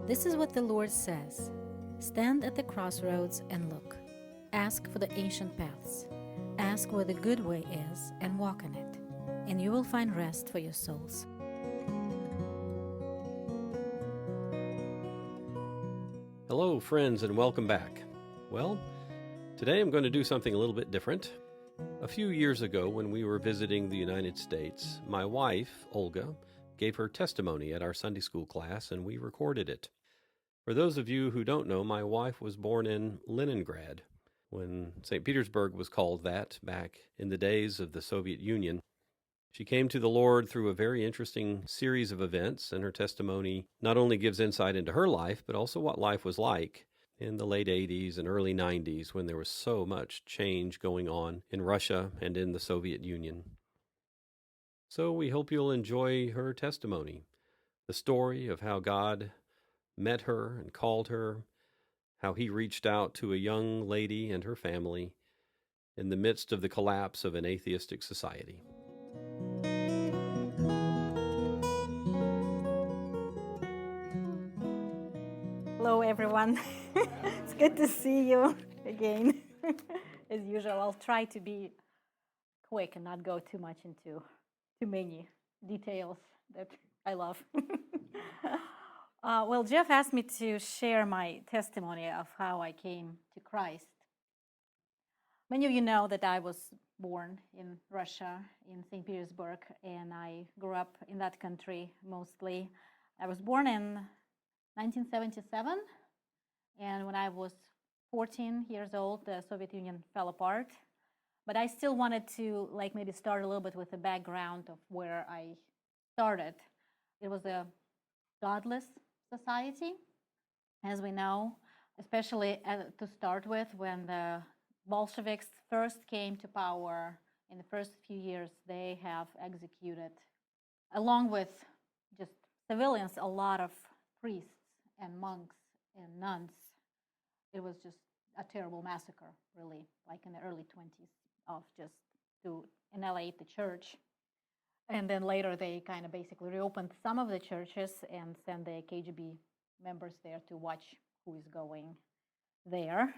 This is what the Lord says. Stand at the crossroads and look. Ask for the ancient paths. Ask where the good way is and walk in it, and you will find rest for your souls. Hello, friends, and welcome back. Well, today I'm going to do something a little bit different. A few years ago, when we were visiting the United States, my wife, Olga, gave her testimony at our Sunday school class, and we recorded it. For those of you who don't know, my wife was born in Leningrad, when St. Petersburg was called that back in the days of the Soviet Union. She came to the Lord through a very interesting series of events, and her testimony not only gives insight into her life, but also what life was like in the late 80s and early 90s when there was so much change going on in Russia and in the Soviet Union. So we hope you'll enjoy her testimony, the story of how God met her and called her, how he reached out to a young lady and her family in the midst of the collapse of an atheistic society. Hello, everyone. It's good to see you again. As usual, I'll try to be quick and not go too much into too many details that I love. Well, Jeff asked me to share my testimony of how I came to Christ. Many of you know that I was born in Russia, in St. Petersburg, and I grew up in that country mostly. I was born in 1977, and when I was 14 years old, the Soviet Union fell apart. But I still wanted to maybe start a little bit with the background of where I started. It was a godless society, as we know, especially to start with when the Bolsheviks first came to power. In the first few years, they have executed, along with just civilians, a lot of priests and monks and nuns. It was just a terrible massacre, really, like in the early 20s, of just to annihilate the church. And then later they kind of basically reopened some of the churches and sent the KGB members there to watch who is going there.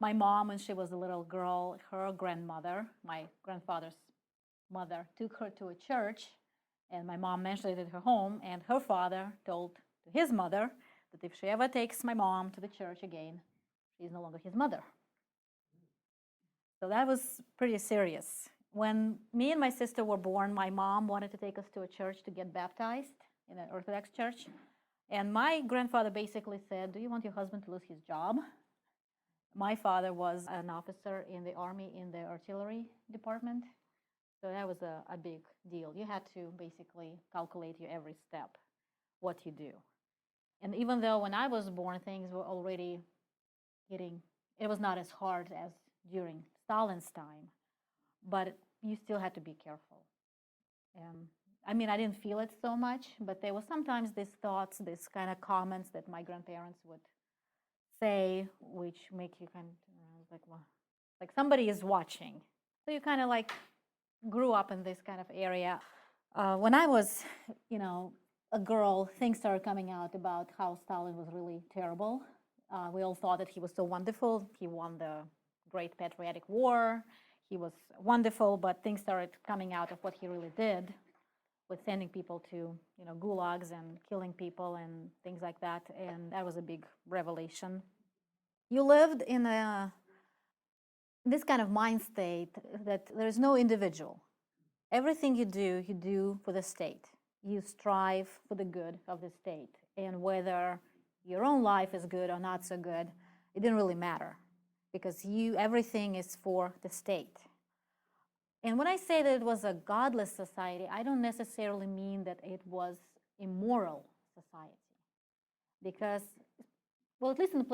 My mom, when she was a little girl, her grandmother, my grandfather's mother, took her to a church, and my mom mentioned it at her home, and her father told his mother that if she ever takes my mom to the church again, she's no longer his mother. So that was pretty serious. When me and my sister were born, my mom wanted to take us to a church to get baptized in an Orthodox church. And my grandfather basically said, "Do you want your husband to lose his job?" My father was an officer in the army in the artillery department. So that was a big deal. You had to basically calculate your every step, what you do. And even though when I was born, things were already it was not as hard as during Stalin's time, but you still had to be careful. I mean, I didn't feel it so much, but there were sometimes these thoughts, these kind of comments that my grandparents would say, which make you kind of like somebody is watching. So you kind of grew up in this kind of area. When I was, a girl, things started coming out about how Stalin was really terrible. We all thought that he was so wonderful. He won the Great Patriotic War. He was wonderful, but things started coming out of what he really did with sending people to, gulags and killing people and things like that. And that was a big revelation. You lived in this kind of mind state that there is no individual. Everything you do for the state. You strive for the good of the state. And whether your own life is good or not so good, it didn't really matter, because everything is for the state. And when I say that it was a godless society, I don't necessarily mean that it was immoral society, because, well, at least in the